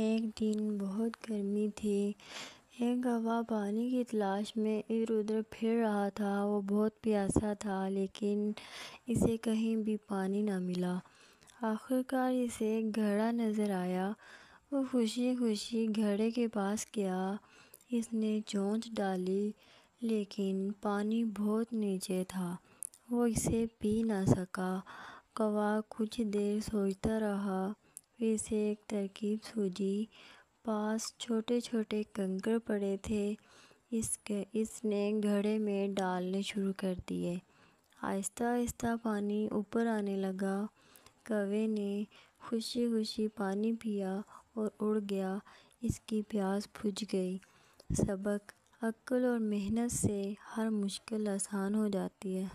ایک دن بہت گرمی تھی۔ ایک کوا پانی کی تلاش میں ادھر ادھر پھر رہا تھا۔ وہ بہت پیاسا تھا لیکن اسے کہیں بھی پانی نہ ملا۔ آخر کار اسے ایک گھڑا نظر آیا۔ وہ خوشی خوشی گھڑے کے پاس گیا۔ اس نے چونچ ڈالی لیکن پانی بہت نیچے تھا۔ وہ اسے پی نہ سکا۔ کوا کچھ دیر سوچتا رہا، پھر اسے ایک ترکیب سوجھی۔ پاس چھوٹے چھوٹے کنکر پڑے تھے۔ اس نے گھڑے میں ڈالنے شروع کر دیے۔ آہستہ آہستہ پانی اوپر آنے لگا۔ کوے نے خوشی خوشی پانی پیا اور اڑ گیا۔ اس کی پیاس بجھ گئی۔ سبق: عقل اور محنت سے ہر مشکل آسان ہو جاتی ہے۔